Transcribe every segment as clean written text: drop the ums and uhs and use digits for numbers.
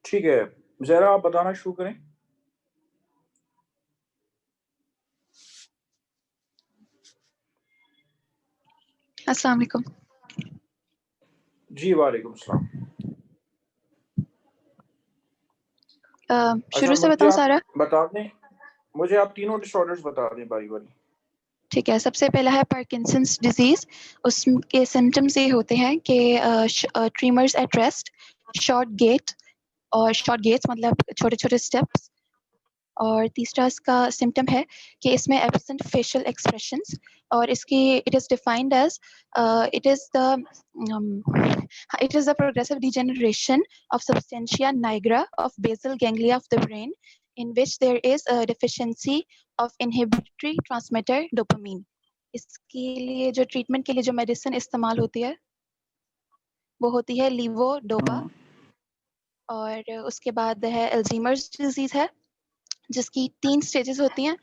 ठीक है, जरा आप बताना शुरू करें। अस्सलाम वालेकुम। जी वालेकुम सलाम। शुरू से मुझे बताऊं आप सारा? बता दें, मुझे आप तीनों डिसऑर्डर्स बता दें बारी बारी। ठीक है, सबसे पहला है पार्किंसंस डिजीज। उसके सिम्टम्स ये होते हैं कि tremors at rest, short gait, और शॉर्ट गेट्स मतलब छोटे छोटे स्टेप्स। और तीसरा इसका सिम्टम है कि इसमें एब्सेंट फेशियल एक्सप्रेशंस, और इसकी it is defined as it is the progressive degeneration of substantia nigra of basal ganglia of the brain in which there is a deficiency of inhibitory transmitter dopamine. इसके लिए जो treatment के लिए जो medicine इस्तेमाल होती है वो होती है लीवोडोपा। और उसके बाद है अल्जीमर्स डिजीज है, जिसकी 3 स्टेजेस होती हैं।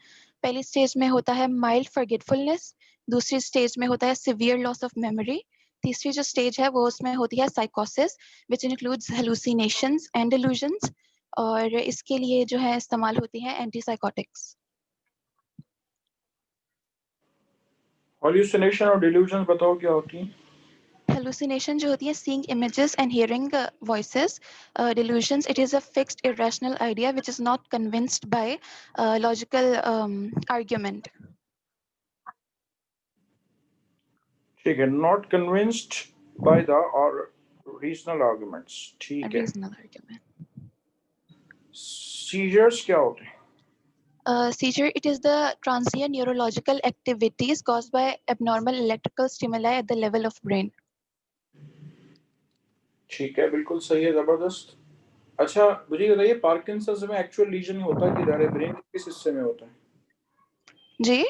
पहली स्टेज में होता है माइल्ड फॉरगेटफुलनेस, दूसरी स्टेज में होता है सिवियर लॉस ऑफ मेमोरी, तीसरी जो स्टेज है वो उसमें होती है साइकोसिस which includes hallucinations and delusions. और इसके लिए जो है इस्तेमाल होती हैं एंटीसाइकोटिक्स। हॉल्यूसिनेशन और डिल्यूजन बताओ क्या होती हैं। Hallucination जो होती है seeing images and hearing voices. Delusions, it is a fixed irrational idea which is not convinced by logical argument. ठीक है, नॉट कन्विंस्ड बाय द और रीजनल आर्गुमेंट्स। ठीक है, Reasonable argument. सीजर्स क्या होते हैं। Seizure, it is the transient neurological activities caused by abnormal electrical stimuli at the level of brain. ठीक है, बिल्कुल सही है, जबरदस्त। अच्छा मुझे बताइए, पार्किंसंस में एक्चुअल लीजन ही होता है कि दायरे ब्रेन के किस हिस्से में होता है। जी,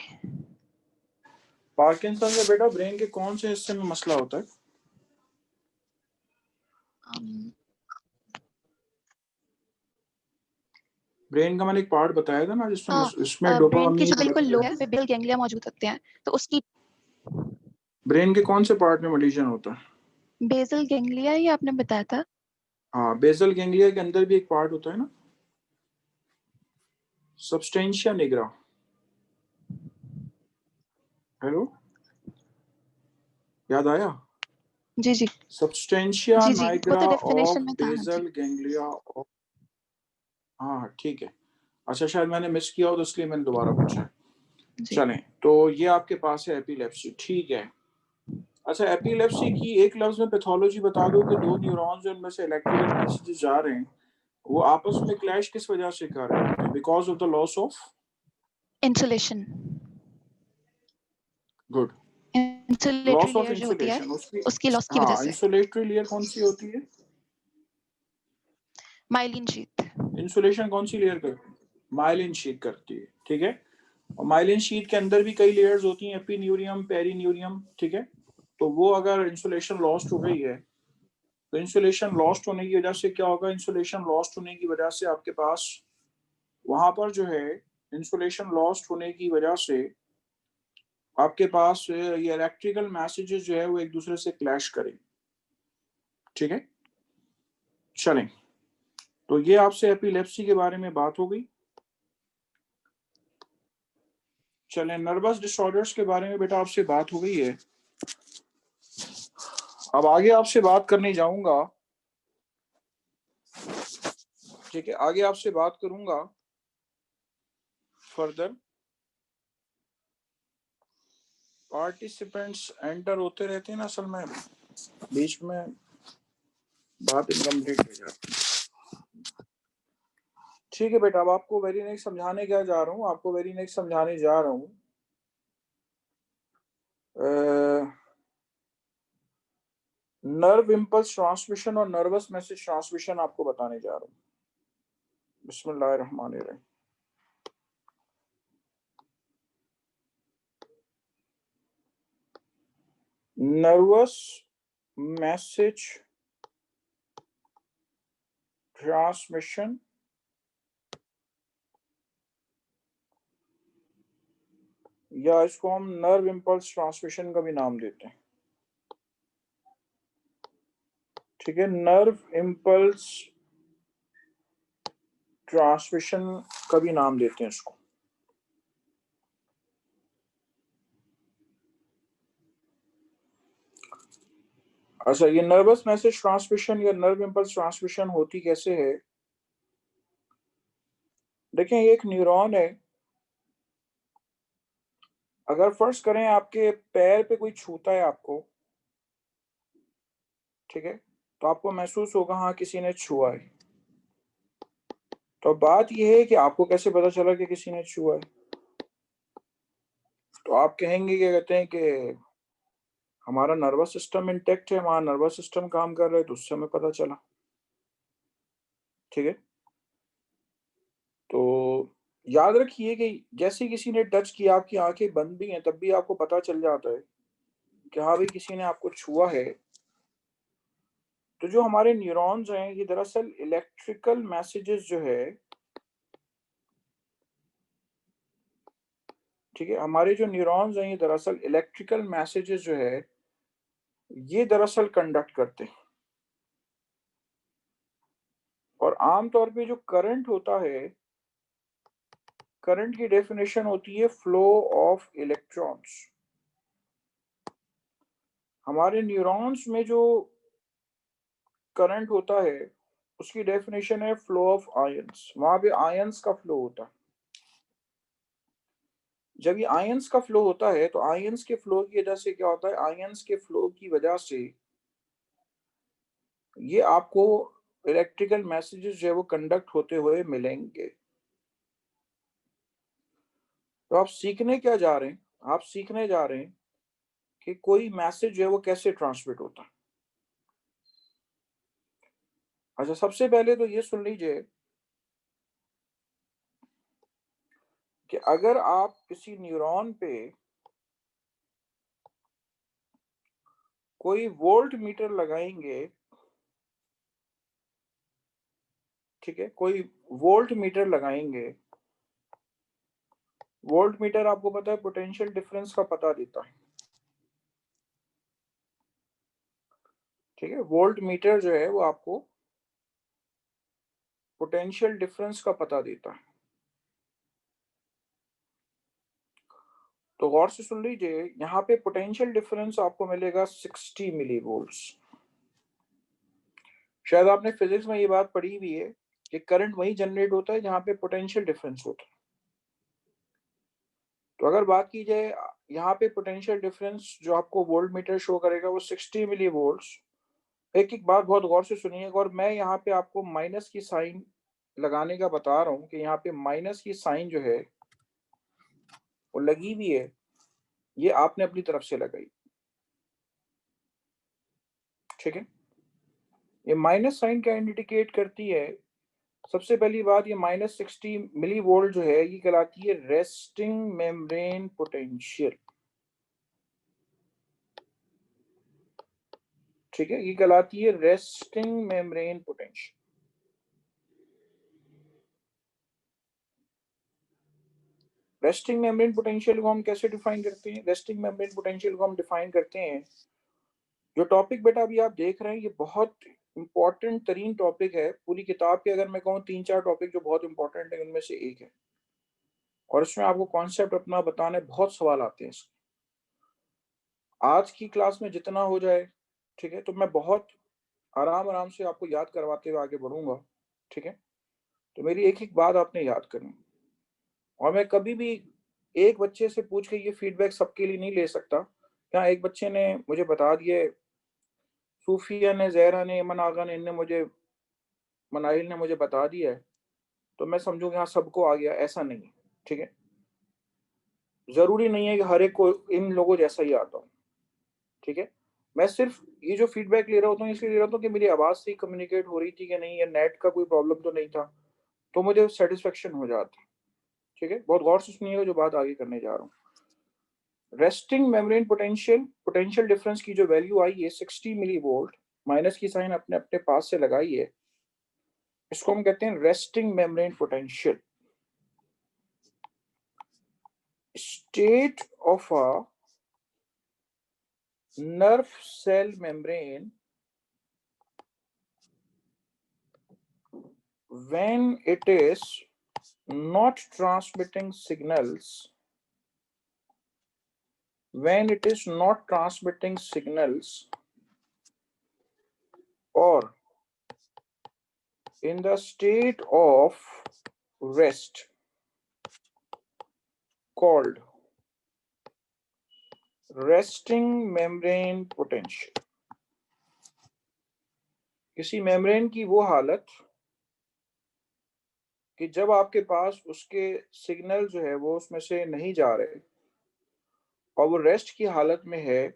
पार्किंसंस में बेटा ब्रेन के कौन से हिस्से में मसला होता है। ब्रेन का मैंने एक पार्ट बताया था ना जिसमें इसमें ब्रेन की जो डोपामाइन बिल्कुल लो है बेसल गैंग्लिया मौजूद होते हैं, तो उसकी ब्रेन के कौन से पार्ट में मलीजन होता है। बेसल गैंग्लिया ही आपने बताया था। हाँ, बेसल गैंग्लिया के अंदर भी एक पार्ट होता है ना, सब्सटेंशिया निग्रा। हेलो, याद आया। जी जी सब्सटेंशिया जी जी, वो निग्रा तो ऑफ डेफिनेशन में था। हाँ जी बेसल गैंग्लिया ऑफ। हाँ ठीक है, अच्छा शायद मैंने मिस किया हो तो इसलिए मैंने दोबारा पूछा है। जी। चलें, तो ये आपके पास है एपिलेप्सी, ठीक है। अच्छा, एपिलेप्सी की एक लफ्ज में पैथोलॉजी बता दो कि दो न्यूरॉन्स जो उनमें से इलेक्ट्रिकल मैसेजेस जा रहे हैं वो आपस में क्लैश किस वजह से कर रहे होते हैं, because of the loss of insulation. Good, insulatory loss of layer जो होती है इंसुलेशन उसकी। उसकी लॉस की वजह हाँ, से। इंसुलेटरी लेयर कौन सी होती है। Myelin sheath. इंसुलेशन कौन सी लेयर करती है, माइलिन शीट करती है, ठीक है। और माइलिन शीट के अंदर भी कई लेयर्स होती हैं, एपिन्यूरियम, पेरिन्यूरियम, ठीक है। तो वो अगर इंसुलेशन लॉस्ट हो गई है तो इंसुलेशन लॉस्ट होने की वजह से क्या होगा, इंसुलेशन लॉस्ट होने की वजह से आपके पास वहां पर जो है, इंसुलेशन लॉस्ट होने की वजह से आपके पास ये इलेक्ट्रिकल मैसेजेस जो है वो एक दूसरे से क्लैश करें, ठीक है। चलें, तो ये आपसे एपिलेप्सी के बारे में बात हो गई। चलें, नर्वस डिसऑर्डर्स के बारे में बेटा आपसे बात हो गई है। अब आगे आपसे बात करने जाऊंगा, ठीक है, आगे आपसे बात करूंगा फर्दर। पार्टिसिपेंट्स एंटर होते रहते हैं ना, असल में बीच में बात इनकम्प्लीट हो जाती है। ठीक है बेटा, अब आपको वेरी नेक्स्ट समझाने क्या जा रहा हूँ, आपको वेरी नेक्स्ट समझाने जा रहा हूँ नर्व इम्पल्स ट्रांसमिशन और नर्वस मैसेज ट्रांसमिशन आपको बताने जा रहा हूँ। बिस्मिल्लाहिर्रहमानिर्रहीम। नर्वस मैसेज ट्रांसमिशन या इसको हम नर्व इम्पल्स ट्रांसमिशन का भी नाम देते हैं, ठीक है। नर्व इम्पल्स ट्रांसमिशन का भी नाम देते हैं इसको। अच्छा, ये नर्वस मैसेज ट्रांसमिशन या नर्व इम्पल्स ट्रांसमिशन होती कैसे है? देखें, ये एक न्यूरॉन है। अगर फर्ज करें आपके पैर पे कोई छूता है आपको, ठीक है, तो आपको महसूस होगा हाँ किसी ने छुआ है। तो बात यह है कि आपको कैसे पता चला कि किसी ने छुआ है? तो आप कहेंगे, क्या कहते हैं कि हमारा नर्वस सिस्टम इंटेक्ट है, हमारा नर्वस सिस्टम काम कर रहा है, तो उससे हमें पता चला। ठीक है, तो याद रखिए कि जैसे किसी ने टच किया, आपकी आंखें बंद भी हैं, तब भी आपको पता चल जाता है कि हाँ भाई किसी ने आपको छुआ है। तो जो हमारे न्यूरॉन्स हैं, ये दरअसल इलेक्ट्रिकल मैसेजेस जो है, ठीक है, हमारे जो न्यूरॉन्स हैं ये दरअसल इलेक्ट्रिकल मैसेजेस जो है ये दरअसल कंडक्ट करते हैं। और आमतौर पे जो करंट होता है, करंट की डेफिनेशन होती है फ्लो ऑफ इलेक्ट्रॉन्स। हमारे न्यूरॉन्स में जो करंट होता है उसकी डेफिनेशन है फ्लो ऑफ आयंस। वहां पे आयंस का फ्लो होता है। जब ये आयंस का फ्लो होता है तो आयंस के फ्लो की वजह से क्या होता है, आयंस के फ्लो की वजह से ये आपको इलेक्ट्रिकल मैसेजेस जो है वो कंडक्ट होते हुए मिलेंगे। तो आप सीखने क्या जा रहे हैं? आप सीखने जा रहे हैं कि कोई मैसेज जो है वो कैसे ट्रांसमिट होता है। अच्छा, सबसे पहले तो ये सुन लीजिए कि अगर आप किसी न्यूरॉन पे कोई वोल्ट मीटर लगाएंगे, ठीक है, कोई वोल्ट मीटर लगाएंगे। वोल्ट मीटर आपको पता है पोटेंशियल डिफरेंस का पता देता है। ठीक है, वोल्ट मीटर जो है वो आपको पोटेंशियल डिफरेंस का पता देता है। तो गौर से सुन लीजिए, यहाँ पे पोटेंशियल डिफरेंस आपको मिलेगा 60 मिली वोल्ट्स। शायद आपने फिजिक्स में ये बात पढ़ी भी है कि करंट वही जनरेट होता है जहां पे पोटेंशियल डिफरेंस होता है। तो अगर बात की जाए, यहाँ पे पोटेंशियल डिफरेंस जो आपको वोल्ट मीटर शो करेगा वो 60 मिली वोल्ट्स। एक एक बात बहुत गौर से सुनिएगा, और मैं यहाँ पे आपको माइनस की साइन लगाने का बता रहा हूँ कि यहाँ पे माइनस की साइन जो है वो लगी भी है, ये आपने अपनी तरफ से लगाई। ठीक है, ये माइनस साइन क्या इंडिकेट करती है? सबसे पहली बात, ये -60 मिली वोल्ट जो है ये कहलाती है रेस्टिंग मेम्ब्रेन पोटेंशियल। ठीक है, ये कहलाती है resting membrane potential. Resting membrane potential को हम कैसे डिफाइन करते हैं? रेस्टिंग मेम्ब्रेन पोटेंशियल को हम डिफाइन करते हैं, जो टॉपिक बेटा अभी आप देख रहे हैं ये बहुत इंपॉर्टेंट तरीन टॉपिक है। पूरी किताब के अगर मैं कहूँ 3-4 टॉपिक जो बहुत इंपॉर्टेंट है उनमें से एक है, और इसमें आपको कॉन्सेप्ट अपना बताने बहुत सवाल आते हैं। आज की क्लास में जितना हो जाए, ठीक है, तो मैं बहुत आराम आराम से आपको याद करवाते हुए आगे बढ़ूंगा। ठीक है, तो मेरी एक एक बात आपने याद करनी। और मैं कभी भी एक बच्चे से पूछ के ये फीडबैक सबके लिए नहीं ले सकता। क्या एक बच्चे ने मुझे बता दिए, सूफिया ने, जहरा ने, इमन आगा ने, इनने मुझे, मनाइल ने मुझे बता दिया है, तो मैं समझूंगा हाँ सबको आ गया, ऐसा नहीं है। ठीक है, जरूरी नहीं है कि हर एक को इन लोगों जैसा ही आता हो। ठीक है, मैं सिर्फ ये जो फीडबैक ले रहा होता हूँ इसलिए ले रहा होता हूँ कि मेरी आवाज से कम्युनिकेट हो रही थी कि नहीं, या नेट का कोई प्रॉब्लम तो नहीं था, तो मुझे सेटिस्फेक्शन हो जाता। ठीक है, बहुत गौर से सुनिएगा जो बात आगे करने जा रहा हूँ। Resting membrane potential, potential difference की जो वैल्यू आई है 60 मिली वोल्ट, माइनस की साइन अपने अपने पास से लगाई है, इसको हम कहते हैं resting membrane potential. State of a nerve cell membrane when it is not transmitting signals, or in the state of rest, called resting membrane potential। किसी मेम्ब्रेन की वो हालत कि जब आपके पास उसके सिग्नल जो है वो उसमें से नहीं जा रहे और वो रेस्ट की हालत में है,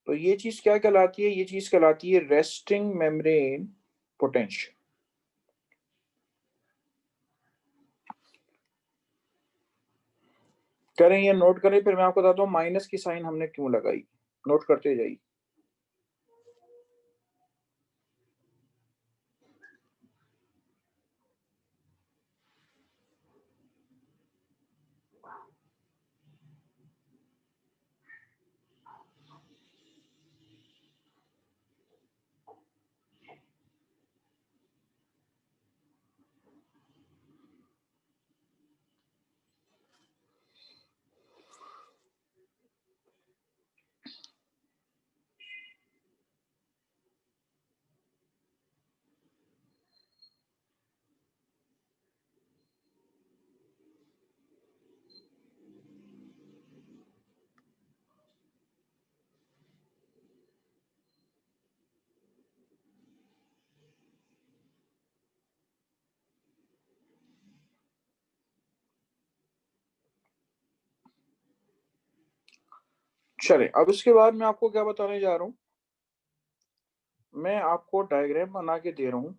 तो ये चीज क्या कहलाती है? ये चीज कहलाती है रेस्टिंग मेम्ब्रेन पोटेंशियल। करें ये नोट करें, फिर मैं आपको बताता हूँ माइनस की साइन हमने क्यों लगाई। नोट करते जाइए। चले, अब इसके बाद मैं आपको क्या बताने जा रहा हूं। मैं आपको डायग्राम बना के दे रहा हूं,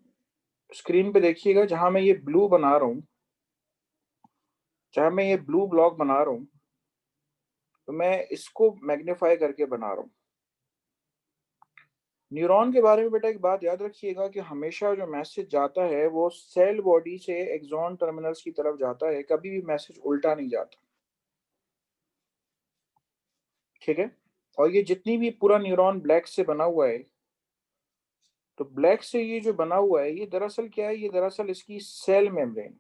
स्क्रीन पे देखिएगा। जहां मैं ये ब्लू बना रहा हूं, जहां मैं ये ब्लू ब्लॉक बना रहा हूं, तो मैं इसको मैग्नीफाई करके बना रहा हूं। न्यूरॉन के बारे में बेटा एक बात याद रखिएगा कि हमेशा जो मैसेज जाता है वो सेल बॉडी से एक्सॉन टर्मिनल्स की तरफ जाता है, कभी भी मैसेज उल्टा नहीं जाता। ठीक है। और ये जितनी भी पूरा न्यूरॉन ब्लैक से बना हुआ है, तो ब्लैक से ये जो बना हुआ है ये दरअसल क्या है? ये दरअसल इसकी सेल मेम्ब्रेन।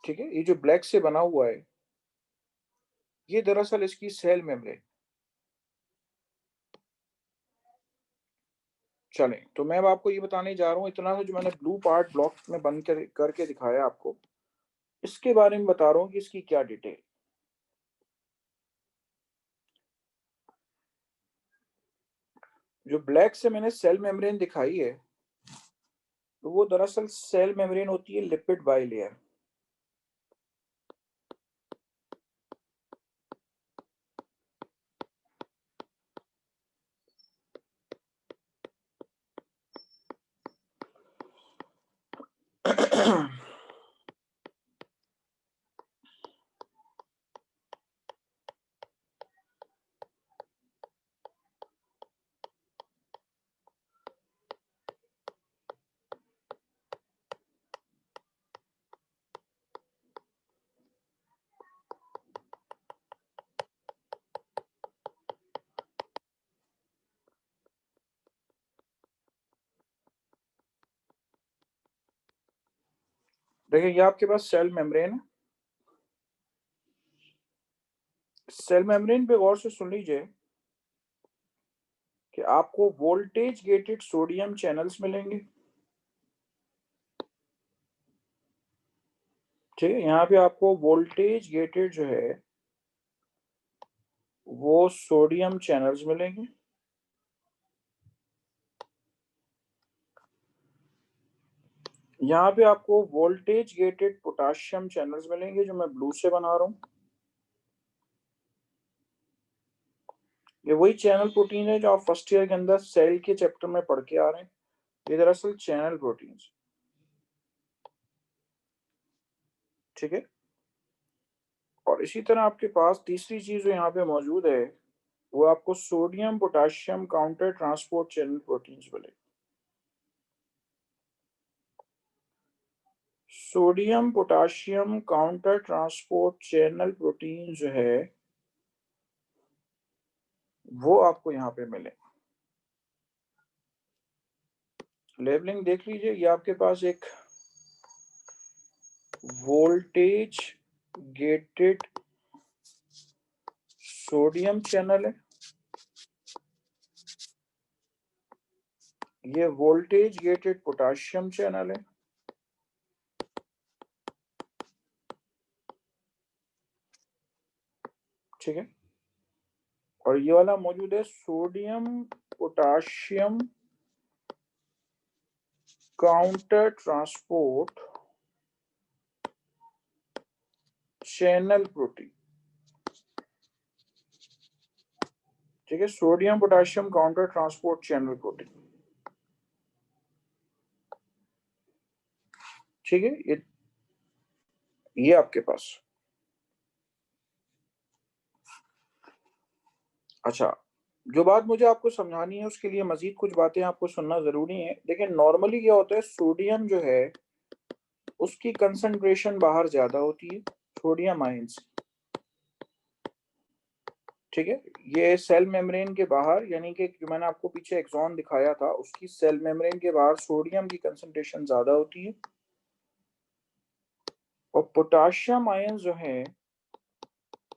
ठीक है, ये जो ब्लैक से बना हुआ है ये दरअसल इसकी सेल मेम्ब्रेन। चलें, तो मैं अब आपको ये बताने जा रहा हूँ, इतना सा जो मैंने ब्लू पार्ट ब्लॉक में बंद करके दिखाया आपको, इसके बारे में बता रहा हूँ कि इसकी क्या डिटेल। जो ब्लैक से मैंने सेल मेम्ब्रेन दिखाई है, तो वो दरअसल सेल मेम्ब्रेन होती है लिपिड बाइलेयर। देखिए, ये आपके पास सेल मेम्ब्रेन है। सेल मेम्ब्रेन पे गौर से सुन लीजिए कि आपको वोल्टेज गेटेड सोडियम चैनल्स मिलेंगे। ठीक है, यहाँ पे आपको वोल्टेज गेटेड जो है वो सोडियम चैनल्स मिलेंगे। यहाँ पे आपको वोल्टेज गेटेड पोटाशियम चैनल्स मिलेंगे, जो मैं ब्लू से बना रहा हूँ। ये वही चैनल प्रोटीन है जो आप फर्स्ट ईयर के अंदर सेल के चैप्टर में पढ़ के आ रहे हैं। ये दरअसल चैनल प्रोटीन। ठीक है। और इसी तरह आपके पास तीसरी चीज जो यहाँ पे मौजूद है वो आपको sodium potassium counter transport channel proteins मिले। Sodium potassium counter transport channel protein जो है वो आपको यहाँ पे मिले। लेबलिंग देख लीजिए, ये आपके पास एक वोल्टेज गेटेड सोडियम चैनल है, ये वोल्टेज गेटेड पोटाशियम चैनल है, ठीक है, और ये वाला मौजूद है sodium potassium counter transport channel protein, ठीक है, sodium potassium counter transport channel protein, ठीक है, ये आपके पास। अच्छा, जो बात मुझे आपको समझानी है उसके लिए मजीद कुछ बातें आपको सुनना जरूरी है। देखिए नॉर्मली क्या होता है, सोडियम जो है उसकी कंसंट्रेशन बाहर ज्यादा होती है, सोडियम आयंस, ठीक है, ये सेल मेम्ब्रेन के बाहर, यानी कि जो मैंने आपको पीछे एक्सॉन दिखाया था उसकी सेल मेम्ब्रेन के बाहर सोडियम की कंसंट्रेशन ज्यादा होती है, और पोटाशियम आयन जो है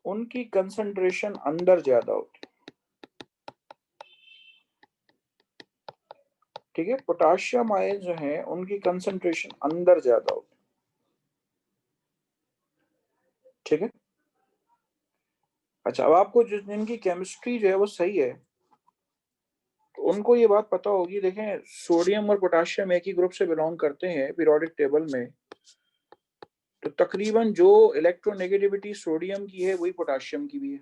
उनकी कंसंट्रेशन अंदर ज्यादा होती है, ठीक है, पोटाशियम आयन जो है उनकी कंसंट्रेशन अंदर ज्यादा होती है, ठीक है। अच्छा, अब आपको जिनकी केमिस्ट्री जो है वो सही है तो उनको ये बात पता होगी। देखें, सोडियम और पोटाशियम एक ही ग्रुप से बिलोंग करते हैं पीरियोडिक टेबल में, तो तकरीबन जो इलेक्ट्रोनेगेटिविटी सोडियम की है वही पोटाशियम की भी है,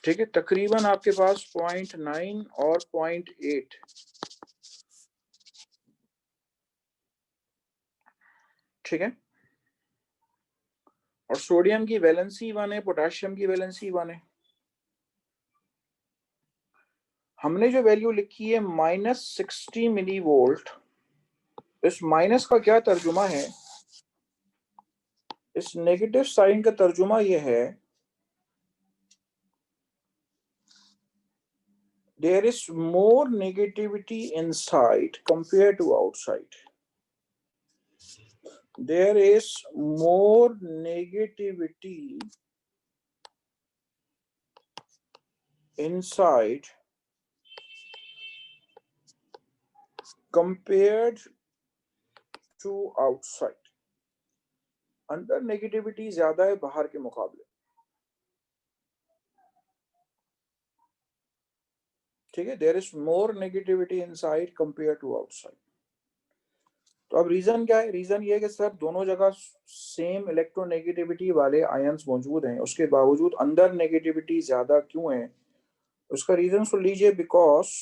ठीक है, तकरीबन आपके पास 0.9 और 0.8, ठीक है, और सोडियम की वैलेंसी 1 है, पोटाशियम की वैलेंसी 1 है। हमने जो वैल्यू लिखी है -60 मिली वोल्ट, इस माइनस का क्या तर्जुमा है, इस नेगेटिव साइन का तर्जुमा यह है, there is more negativity inside compared to outside. There is more negativity inside compared to outside. अंदर नेगेटिविटी ज्यादा है बाहर के मुकाबले, ठीक है, there is more negativity inside compare to outside. तो अब रीजन क्या है, रीजन ये है कि सर दोनों जगह सेम इलेक्ट्रोनेगेटिविटी वाले आयंस मौजूद हैं, उसके बावजूद अंदर नेगेटिविटी ज्यादा क्यों है, उसका रीजन सुन लीजिए, because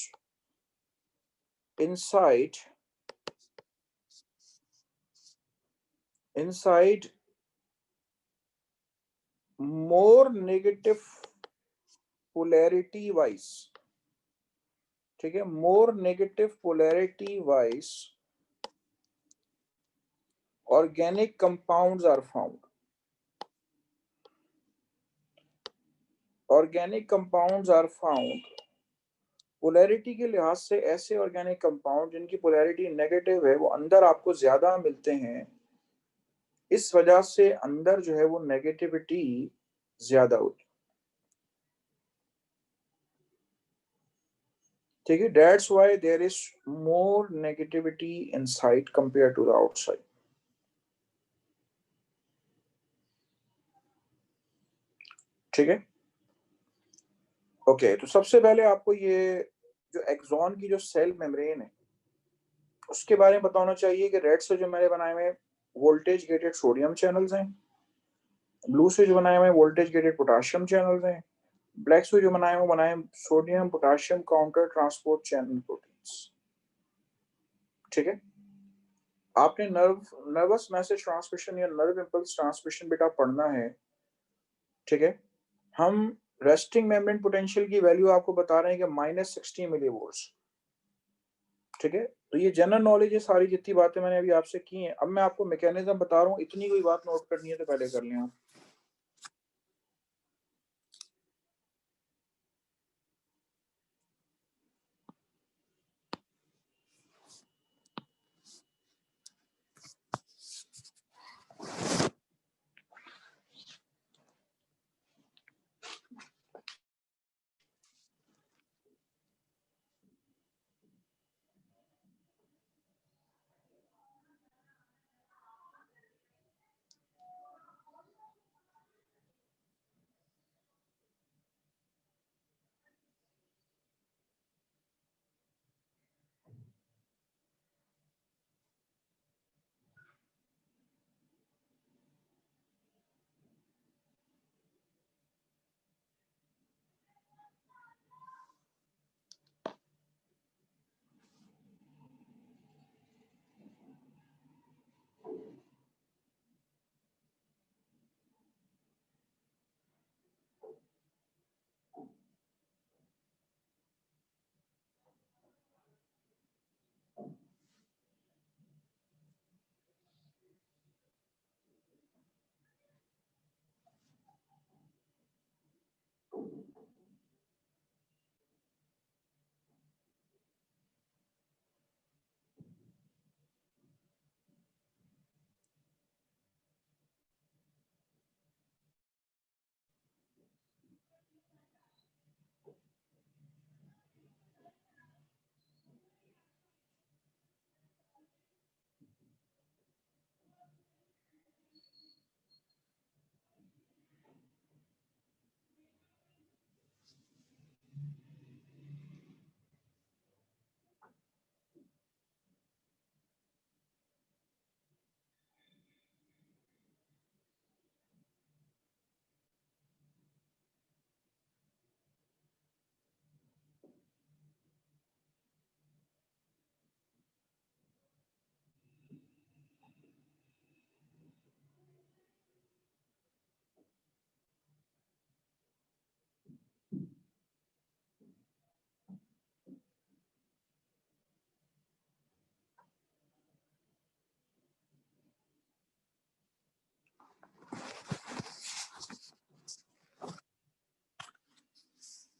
inside more negative polarity wise, ठीक है, more negative polarity wise organic compounds are found. Organic compounds are found, polarity के लिहाज से ऐसे ऑर्गेनिक कंपाउंड जिनकी पोलैरिटी नेगेटिव है वो अंदर आपको ज्यादा मिलते हैं, इस वजह से अंदर जो है वो नेगेटिविटी ज्यादा होती, ठीक है, that's why there is more negativity inside compare to the outside, ठीक है। ओके, तो सबसे पहले आपको ये जो एक्सॉन की जो सेल मेम्ब्रेन है उसके बारे में बताना चाहिए कि रेड से जो मैंने बनाए हुए वोल्टेज गेटेड सोडियम चैनल्स हैं, ब्लू से जो बनाए हुए वोल्टेज गेटेड पोटाशियम चैनल्स हैं, ब्लैक से जो बनाए sodium potassium counter transport channel proteins, ठीक है। आपने नर्वस मैसेज ट्रांसमिशन या नर्व इंपल्स ट्रांसमिशन बेटा पढ़ना है, ठीक है। हम रेस्टिंग मेम्ब्रेन पोटेंशियल की वैल्यू आपको बता रहे हैं कि -60 मिलीवोल्ट्स, ठीक है। तो ये जनरल नॉलेज है, सारी जितनी बातें मैंने अभी आपसे की हैं। अब मैं आपको मैकेनिज्म बता रहा हूँ, इतनी कोई बात नोट करनी है तो पहले कर लें आप।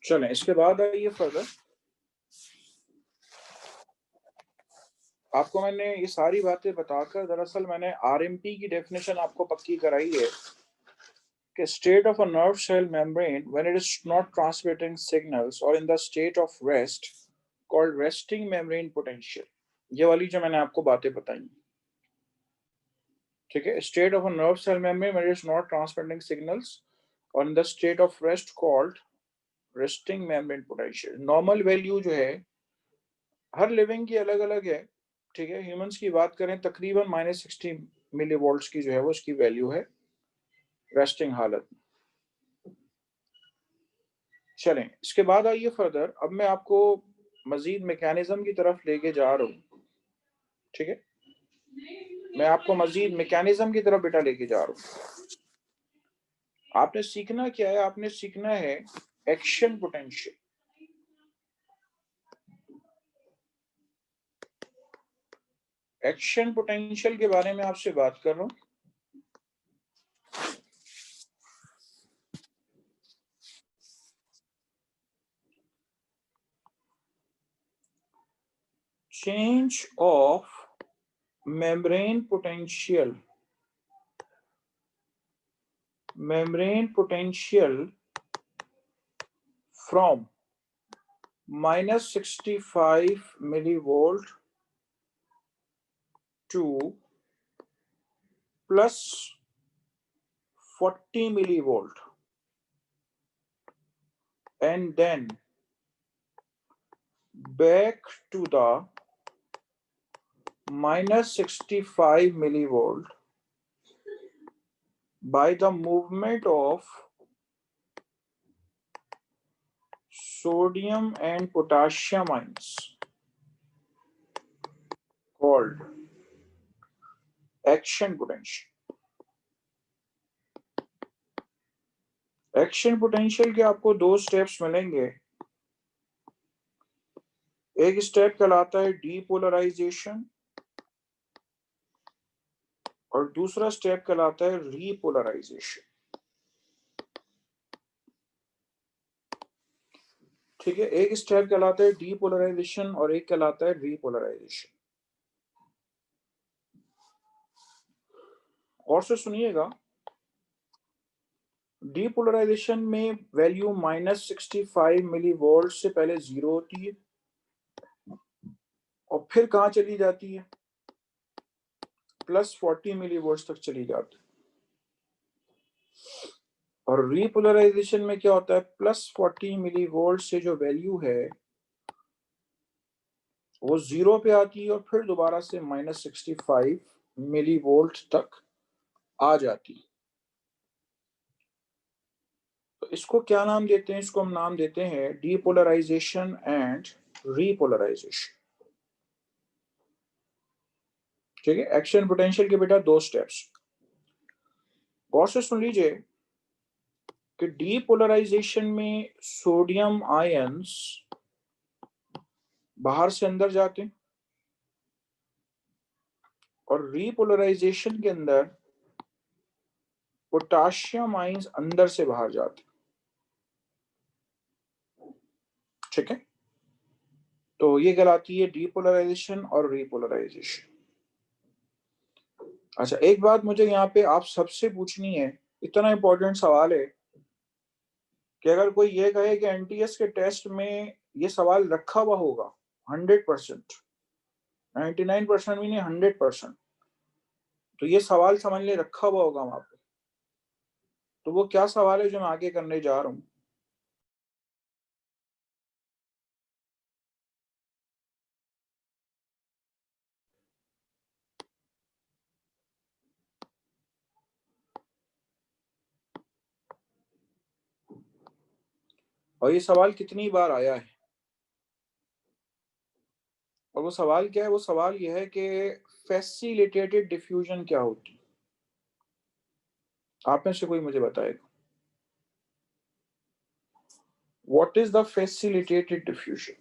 चलें इसके बाद आइए फर्दर। आपको मैंने ये सारी बातें बताकर दरअसल मैंने आरएमपी की डेफिनेशन आपको पक्की कराई है कि state of a nerve cell membrane when it is not transmitting signals और in the state of rest called resting membrane potential. ये वाली जो मैंने आपको बातें बताई, ठीक है। State of a nerve cell membrane when it is not transmitting signals और in the state of rest called resting membrane potential. Normal value जो है हर लिविंग की अलग अलग है, ठीक है। ह्यूमंस की बात करें तकरीबन -60 मिली वोल्ट्स की जो है वो उसकी वैल्यू है रेस्टिंग हालत में। चलें इसके बाद आइए फर्दर। अब मैं आपको मजीद मैकेनिज्म की तरफ लेके जा रहा हूँ, ठीक है। मैं आपको मजीद मैकेनिज्म की तरफ बेटा लेके जा रहा हूँ। आपने सीखना क्या है? आपने सीखना है एक्शन पोटेंशियल। एक्शन पोटेंशियल के बारे में आपसे बात कर रहा हूं। Change of membrane potential from -65 millivolt to +40 millivolt and then back to the -65 millivolt by the movement of sodium and potassium ions called action potential। Action potential के आपको दो स्टेप्स मिलेंगे। एक स्टेप कहलाता है डीपोलराइजेशन और दूसरा स्टेप कहलाता है रीपोलराइजेशन, ठीक है। एक स्टेप कहलाता है डीपोलराइजेशन और एक कहलाता है रीपोलराइजेशन। और से सुनिएगा, डीपोलराइजेशन में वैल्यू -65 मिलीवोल्ट से पहले 0 होती है और फिर कहां चली जाती है? +40 मिलीवोल्ट तक चली जाती है। और रीपोलराइजेशन में क्या होता है? +40 मिलीवोल्ट से जो वैल्यू है वो 0 पे आती है और फिर दोबारा से -65 मिलीवोल्ट तक आ जाती है। तो इसको क्या नाम देते हैं? इसको हम नाम देते हैं डीपोलराइजेशन एंड रीपोलराइजेशन, ठीक है। एक्शन पोटेंशियल के बेटा दो स्टेप्स, गौर से सुन लीजिए कि डीपोलराइजेशन में सोडियम आयंस बाहर से अंदर जाते हैं और रीपोलराइजेशन के अंदर पोटाशियम आयंस अंदर से बाहर जाते हैं, ठीक है। तो ये कहलाती है डीपोलराइजेशन और रीपोलराइजेशन। अच्छा, एक बात मुझे यहाँ पे आप सबसे पूछनी है, इतना इंपॉर्टेंट सवाल है कि अगर कोई ये कहे कि एनटीएस के टेस्ट में ये सवाल रखा हुआ होगा 100%, 99% भी नहीं 100%, तो ये सवाल समझ ले रखा हुआ होगा वहां पे। तो वो क्या सवाल है जो मैं आगे करने जा रहा हूँ? और ये सवाल कितनी बार आया है? और वो सवाल क्या है? वो सवाल ये है कि फैसिलिटेटेड डिफ्यूजन क्या होती है? आप में से कोई मुझे बताएगा, what is the facilitated diffusion?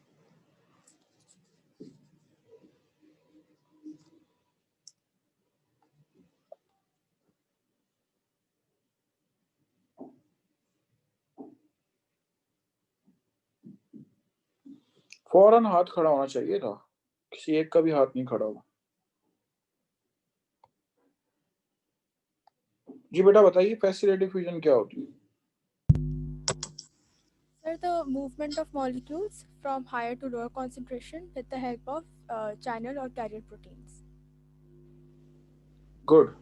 फौरन हाथ खड़ा होना चाहिए था, किसी एक का भी हाथ नहीं खड़ा हुआ। जी बेटा बताइए फैसिलिटी डिफ्यूजन क्या होती है? Sir, the movement of molecules from higher to lower concentration with the help of channel or carrier proteins. Good.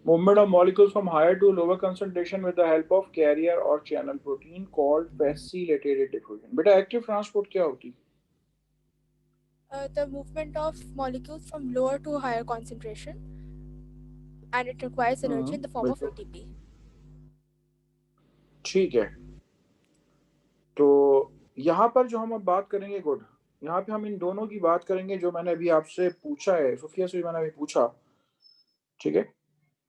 Movement of molecules from higher to lower concentration with the help of carrier or channel protein called facilitated diffusion. बेटा active transport क्या होती है? The movement of molecules from lower to higher concentration, and it requires energy in the form of बिल्कुल ATP. ठीक है। तो यहाँ पर जो हम अब बात करेंगे, गुड, यहाँ पे हम इन दोनों की बात करेंगे जो मैंने अभी आपसे पूछा है, सुफिया से भी मैंने अभी पूछा, ठीक है।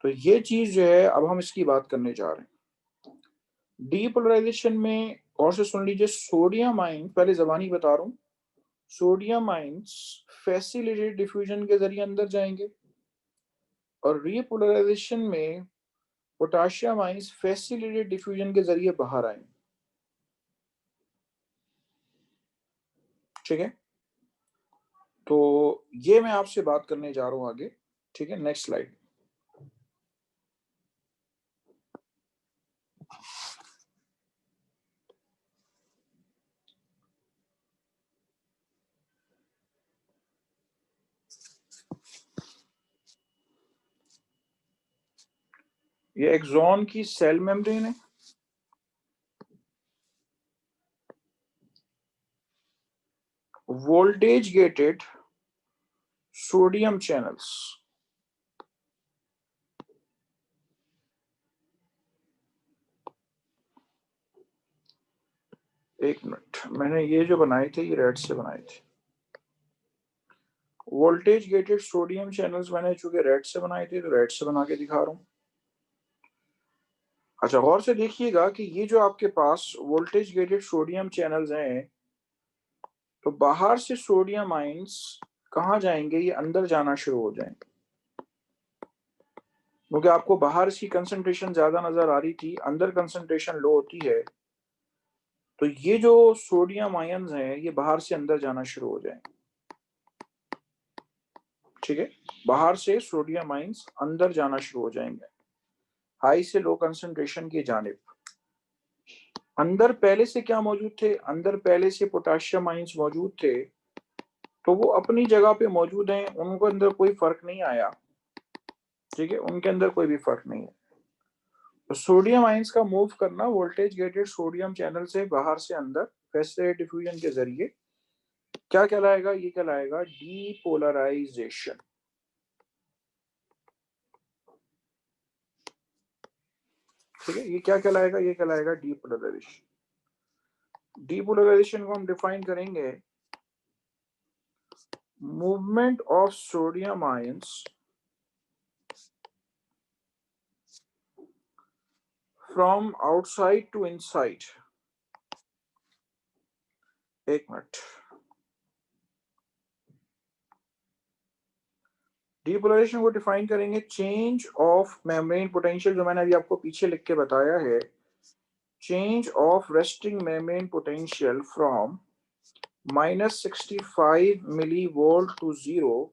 तो ये चीज जो है अब हम इसकी बात करने जा रहे हैं। डीपोलराइजेशन में और से सुन लीजिए, सोडियम आयन, पहले जबानी बता रहा हूँ, सोडियम आयन्स फैसिलिटेटेड डिफ्यूजन के जरिए अंदर जाएंगे और रीपोलराइजेशन में पोटेशियम आयन्स फैसिलिटेटेड डिफ्यूजन के जरिए बाहर आएंगे, ठीक है। तो ये मैं आपसे बात करने जा रहा हूं आगे, ठीक है। Next slide. ये एक्सॉन की सेल मेम्ब्रेन है, वोल्टेज गेटेड सोडियम चैनल्स, एक मिनट, मैंने ये जो बनाए थे ये रेड से बनाए थे। वोल्टेज गेटेड सोडियम चैनल्स मैंने चूंकि रेड से बनाए थे तो रेड से बना के दिखा रहा हूं। अच्छा गौर से देखिएगा कि ये जो आपके पास वोल्टेज गेटेड सोडियम चैनल्स हैं, तो बाहर से सोडियम आयंस कहाँ जाएंगे? ये अंदर जाना शुरू हो जाएंगे, क्योंकि आपको बाहर इसकी कंसंट्रेशन ज्यादा नजर आ रही थी, अंदर कंसंट्रेशन लो होती है। तो ये जो सोडियम आयंस हैं ये बाहर से अंदर जाना शुरू हो जाएंगे, ठीक है। बाहर से सोडियम आयंस अंदर जाना शुरू हो जाएंगे हाई से लो कंसंट्रेशन की जानिब। अंदर पहले से क्या मौजूद थे? अंदर पहले से पोटेशियम आयंस मौजूद थे, तो वो अपनी जगह पे मौजूद हैं, उनको अंदर कोई फर्क नहीं आया, ठीक है, उनके अंदर कोई भी फर्क नहीं है। तो सोडियम आयंस का मूव करना वोल्टेज गेटेड सोडियम चैनल से बाहर से अंदर फैसिलिटेटेड डिफ्यूजन के जरिए क्या कहलाएगा? ये कहलाएगा डीपोलराइजेशन, ठीक है। ये क्या कहलाएगा? ये कहलाएगा डीपोलराइजेशन। डीपोलराइजेशन को हम डिफाइन करेंगे, movement of sodium ions from outside to inside. एक मिनट, डीपोलराइजेशन को डिफाइन करेंगे, चेंज ऑफ मेम्ब्रेन पोटेंशियल, जो मैंने अभी आपको पीछे लिख के बताया है, change of resting membrane potential from -65 millivolt to 0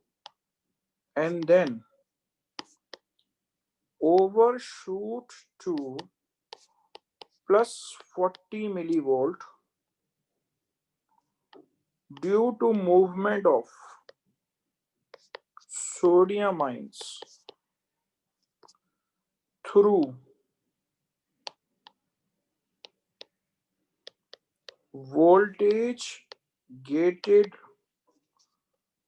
and then overshoot to +40 millivolt due to movement of sodium ions through voltage gated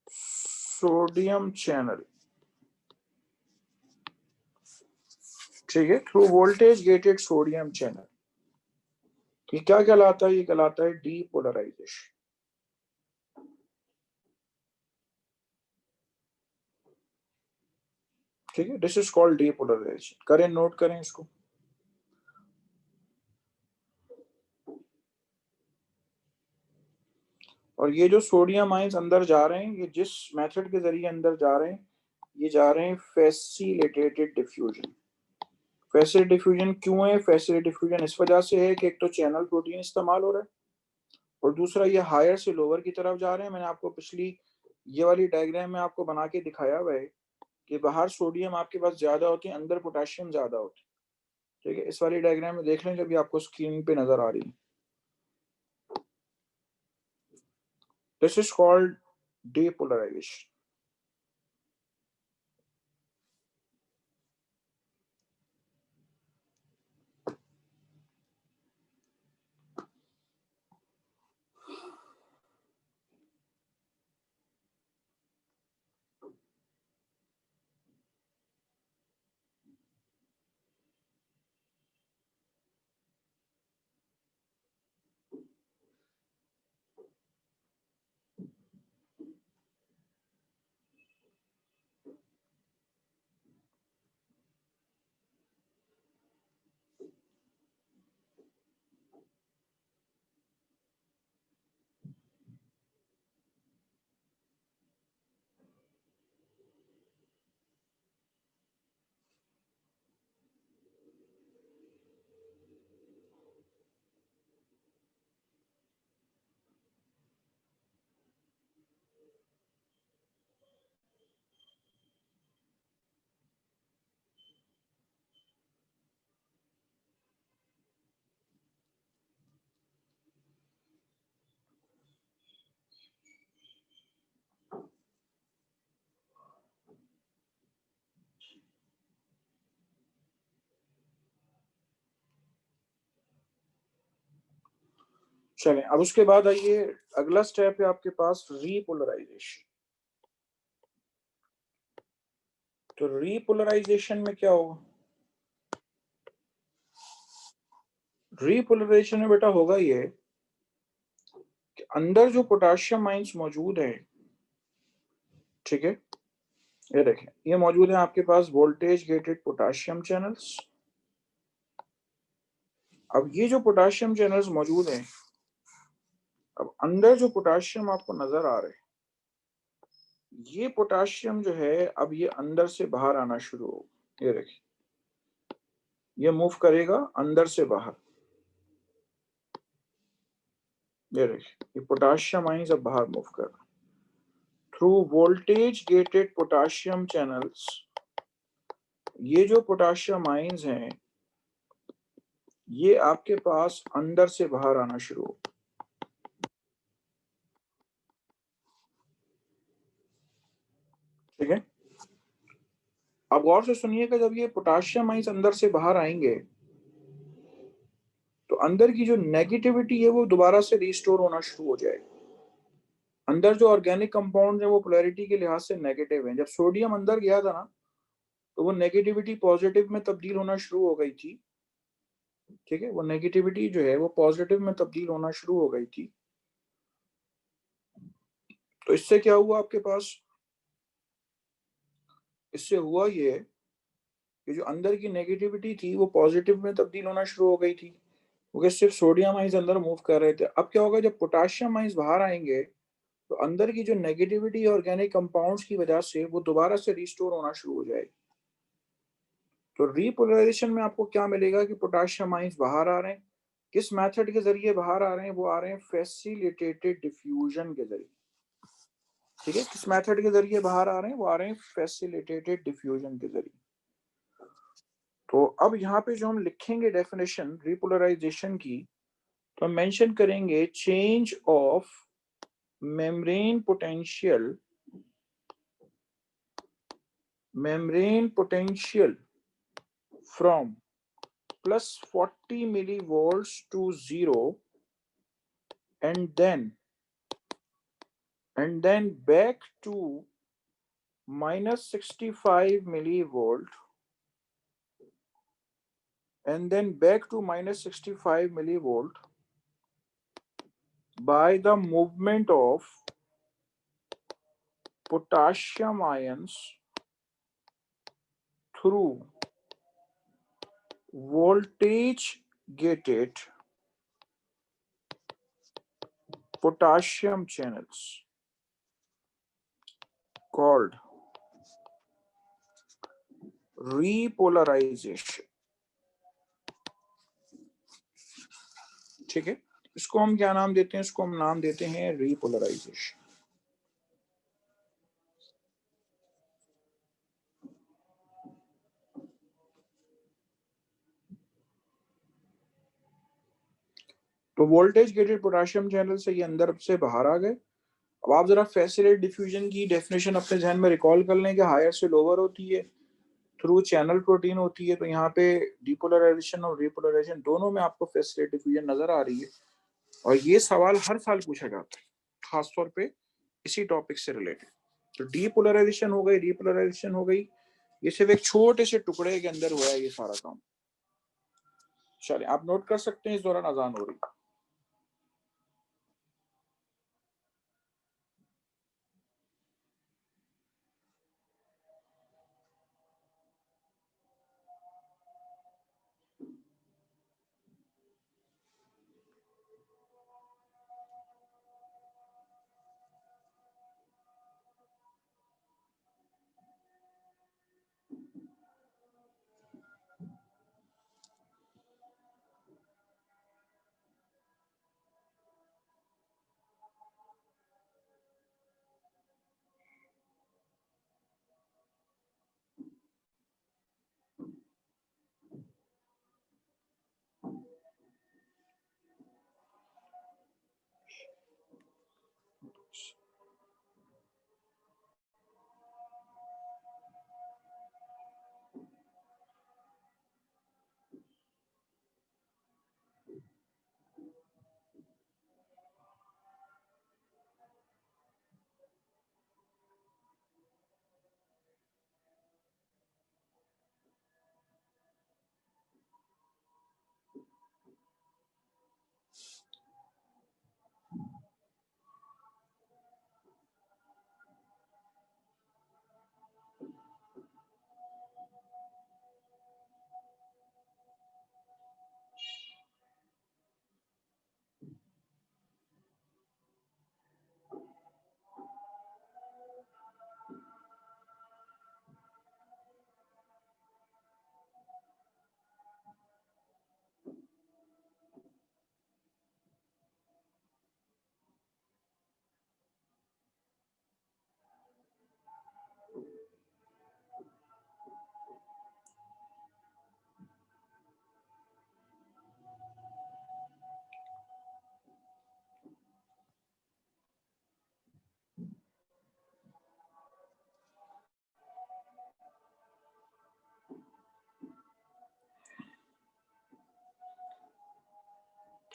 sodium channel, ठीक है, through voltage gated sodium channel. ये क्या कहलाता है? ये कहलाता है डीपोलराइजेशन, ठीक है। This is called depolarization. करें, नोट करें इसको। और ये जो सोडियम आयंस अंदर जा रहे हैं, ये जिस मेथड के जरिए अंदर जा रहे हैं, ये जा रहे हैं फैसिलिटेटेड डिफ्यूजन। फैसिलिटेटेड डिफ्यूजन क्यों है? फैसिलिटेटेड डिफ्यूजन इस वजह से है कि एक तो चैनल प्रोटीन इस्तेमाल हो रहा है, और दूसरा ये हायर से लोअर की तरफ जा रहे हैं। मैंने आपको पिछली ये वाली डायग्राम में आपको बना के दिखाया हुआ है कि बाहर सोडियम आपके पास ज्यादा होती है, अंदर पोटेशियम ज्यादा होती है। ठीक है, इस वाली डायग्राम में देख लें जब ये आपको स्क्रीन पे नजर आ रही है। This is called depolarisation. चलें, अब उसके बाद आइए अगला स्टेप है आपके पास रीपोलराइजेशन। तो रीपोलराइजेशन में क्या होगा? रीपोलराइजेशन में बेटा होगा ये कि अंदर जो पोटेशियम आयंस मौजूद है, ठीक है, ये देखें, ये मौजूद है आपके पास वोल्टेज गेटेड पोटेशियम चैनल्स। अब ये जो पोटेशियम चैनल्स मौजूद हैं, अब अंदर जो पोटेशियम आपको नजर आ रहे हैं, ये पोटेशियम जो है अब ये अंदर से बाहर आना शुरू होगा। ये देखिए, ये मूव करेगा अंदर से बाहर। ये देखिए, ये पोटेशियम आयंस अब बाहर मूव कर रहा है through voltage gated potassium channels. ये जो पोटेशियम आयंस हैं ये आपके पास अंदर से बाहर आना शुरू हो। ठीक है, अब गौर से सुनिएगा, जब ये पोटेशियम आयंस अंदर से बाहर आएंगे तो अंदर की जो नेगेटिविटी है वो दोबारा से रिस्टोर होना शुरू हो जाएगी। अंदर जो ऑर्गेनिक कंपाउंड है वो पोलैरिटी के लिहाज से नेगेटिव है। जब सोडियम अंदर गया था ना तो वो नेगेटिविटी पॉजिटिव में तब्दील होना शुरू हो गई थी। ठीक है, वो नेगेटिविटी जो है वो पॉजिटिव में तब्दील होना शुरू हो गई थी। तो इससे क्या हुआ आपके पास? इससे हुआ ये कि जो अंदर की नेगेटिविटी थी वो पॉजिटिव में तब्दील होना शुरू हो गई थी, क्योंकि सिर्फ सोडियम आइंस अंदर मूव कर रहे थे। अब क्या होगा, जब पोटेशियम आइंस बाहर आएंगे तो अंदर की जो नेगेटिविटी ऑर्गेनिक कंपाउंड्स की वजह से वो दोबारा से रिस्टोर होना शुरू हो जाएगी। तो रीपोलराइजेशन में आपको क्या मिलेगा कि पोटेशियम आइंस बाहर आ रहे हैं। किस मेथड के जरिए बाहर आ रहे हैं? वो आ रहे हैं फैसिलिटेटेड डिफ्यूजन के जरिए। ठीक है, किस मेथड के जरिए बाहर आ रहे हैं? वो आ रहे हैं फैसिलिटेटेड डिफ्यूजन के जरिए। तो अब यहाँ पे जो हम लिखेंगे डेफिनेशन रीपोलराइजेशन की, तो हम मेंशन करेंगे change of membrane potential from plus 40 millivolts to 0 and then back to minus 65 millivolt and then back to minus 65 millivolt by the movement of potassium ions through voltage gated potassium channels called repolarization। ठीक है, इसको हम क्या नाम देते हैं? इसको हम नाम देते हैं रीपोलराइजेशन। तो वोल्टेज गेटेड पोटेशियम चैनल से ये अंदर से बाहर आ गए। अब आप जरा फैसिलेट डिफ्यूजन की डेफिनेशन अपने जहन में रिकॉल कर लें कि हायर से लोअर होती है, थ्रू चैनल प्रोटीन होती है। तो यहाँ पे डिपोलराइजेशन और रिपोलराइजेशन दोनों में आपको फैसिलेट डिफ्यूजन नजर आ रही है, और ये सवाल हर साल पूछा जाता है, खासतौर पे इसी टॉपिक से रिलेटेड। तो डीपोलराइजेशन हो गई, रिपोलराइजेशन हो गई, ये सिर्फ एक छोटे से टुकड़े के अंदर हुआ है ये सारा काम। चलिए आप नोट कर सकते हैं, इस दौरान अजान हो रही है।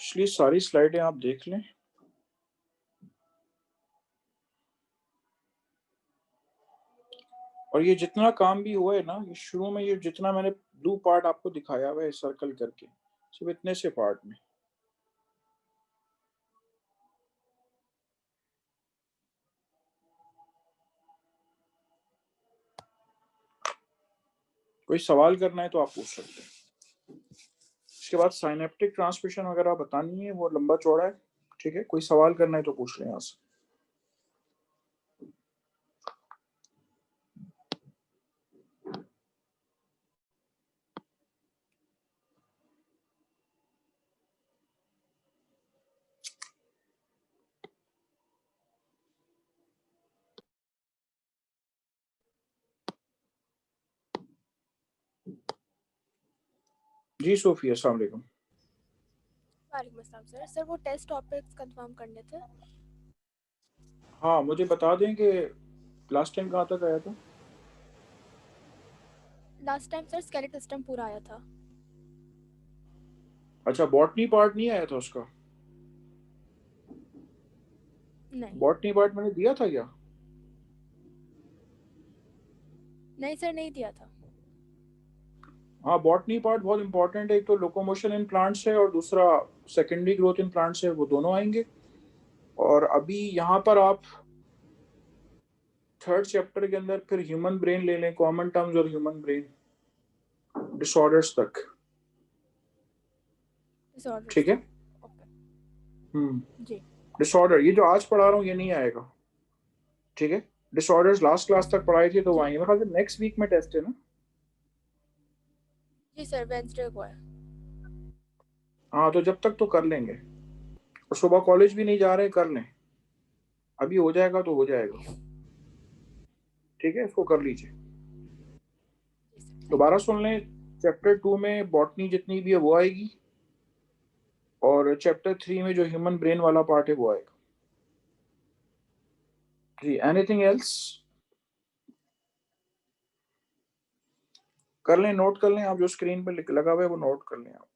पिछली सारी स्लाइडें आप देख लें। और ये जितना काम भी हुआ है ना, ये शुरू में ये जितना मैंने ब्लू पार्ट आपको दिखाया हुआ है सर्कल करके, सिर्फ इतने से पार्ट में। कोई सवाल करना है तो आप पूछ सकते हैं। इसके बाद साइनेप्टिक ट्रांसमिशन वगैरह बतानी है, वो लंबा चौड़ा है, ठीक है। कोई सवाल करना है तो पूछ लें यहाँ से। जी सोफी, अस्सलाम वालेकुम। वालेकुम अस्सलाम सर। सर वो टेस्ट टॉपिक्स कंफर्म करने थे। हाँ, मुझे बता दें कि लास्ट टाइम कहाँ तक आया था? Last time sir skeletal system पूरा आया था। अच्छा, बॉटनी पार्ट नहीं आया था उसका? नहीं बॉटनी पार्ट मैंने दिया था क्या? नहीं सर, नहीं दिया था। हाँ, बॉटनी पार्ट बहुत इंपॉर्टेंट है। एक तो लोकोमोशन इन प्लांट्स है और दूसरा सेकेंडरी ग्रोथ इन प्लांट्स है, वो दोनों आएंगे। और अभी यहाँ पर आप थर्ड चैप्टर के अंदर फिर ह्यूमन ब्रेन ले लें, कॉमन टर्म्स और ह्यूमन ब्रेन डिसऑर्डर्स तक, डिसऑर्डर्स ठीक है। तक। ओके जी। डिसऑर्डर ये जो आज पढ़ा रहा हूँ ये नहीं आएगा, ठीक है। डिसऑर्डर्स लास्ट क्लास तक पढ़ाई थी तो वो जी आएंगे। मेरे ख्याल से नेक्स्ट वीक में टेस्ट है ना? जी सर, वेंसडे को है। हाँ, तो जब तक तो कर लेंगे, और सुबह कॉलेज भी नहीं जा रहे, कर लें, अभी हो जाएगा तो हो जाएगा, ठीक है, इसको कर लीजिए। दोबारा सुन लें, चैप्टर 2 में बॉटनी जितनी भी है वो आएगी, और चैप्टर 3 में जो ह्यूमन ब्रेन वाला पार्ट है वो आएगा जी। Anything else? कर लें, नोट कर लें आप, जो स्क्रीन पे लगा हुआ है वो नोट कर लें आप।